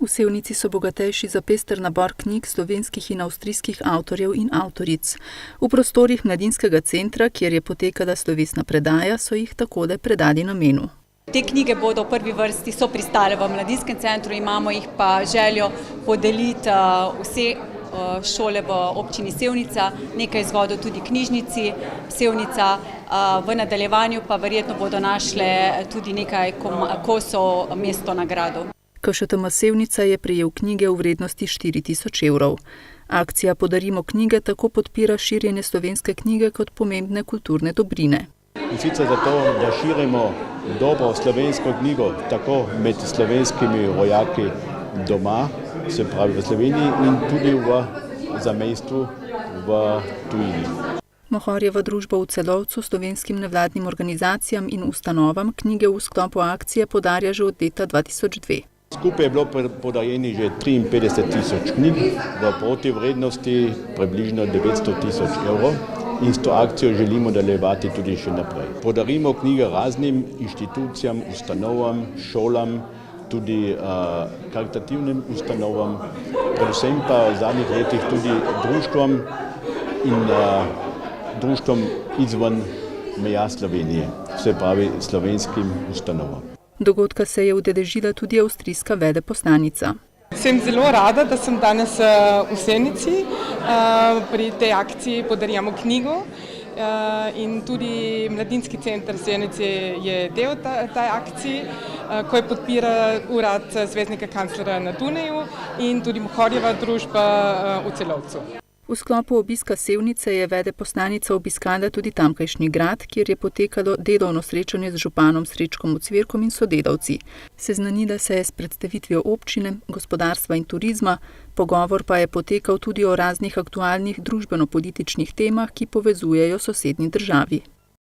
V Sevnici so bogatejši za pester nabor knjig slovenskih in avstrijskih avtorjev in avtoric. V prostorih mladinskega centra, kjer je potekala slovesna predaja, so jih takole predali namenu. Te knjige bodo v prvi vrsti so pristale v mladinskem centru, imamo jih pa željo podeliti vse šole v občini Sevnica, nekaj izvodov tudi knjižnici Sevnica, v nadaljevanju pa verjetno bodo našle tudi nekaj kosov mesto nagrado. KŠTM Sevnica je prejel knjige v vrednosti 4.000 evrov. Akcija Podarimo knjige tako podpira širjenje slovenske knjige kot pomembne kulturne dobrine. In sicer zato, da širimo dobro slovensko knjigo tako med slovenskimi rojaki doma, se pravi v Sloveniji in tudi v zamejstvu v tujini. Mohorjeva družba v Celovcu slovenskim nevladnim organizacijam in ustanovam knjige v sklopu akcije podarja že od leta 2002. Skupaj je bilo podarjenih že 53.000 knjig v protivrednosti približno 900.000 evrov in s to akcijo želimo nadaljevati tudi še naprej. Podarimo knjige raznim inštitucijam, ustanovam, šolam, tudi karitativnim ustanovam, predvsem pa v zadnjih letih tudi društvom in društvom izven meja Slovenije, se pravi slovenskim ustanovam. Dogodka se je udeležila tudi avstrijska veleposlanica. Sem zelo rada, da sem danes v Sevnici pri tej akciji Podarimo knjigo in tudi Mladinski center Sevnice je del tej akciji, ko je podpira urad zvezdnika kanclerja na Dunaju in tudi Mohorjeva družba v Celovcu. V sklopu obiska Sevnice je veleposlanica obiskala tudi tamkajšnji grad, kjer je potekalo delovno srečanje z županom Srečkom Ocvirkom in sodelavci. Seznanila se je s predstavitvijo občine, gospodarstva in turizma, pogovor pa je potekal tudi o raznih aktualnih družbeno-političnih temah, ki povezujejo sosednji državi.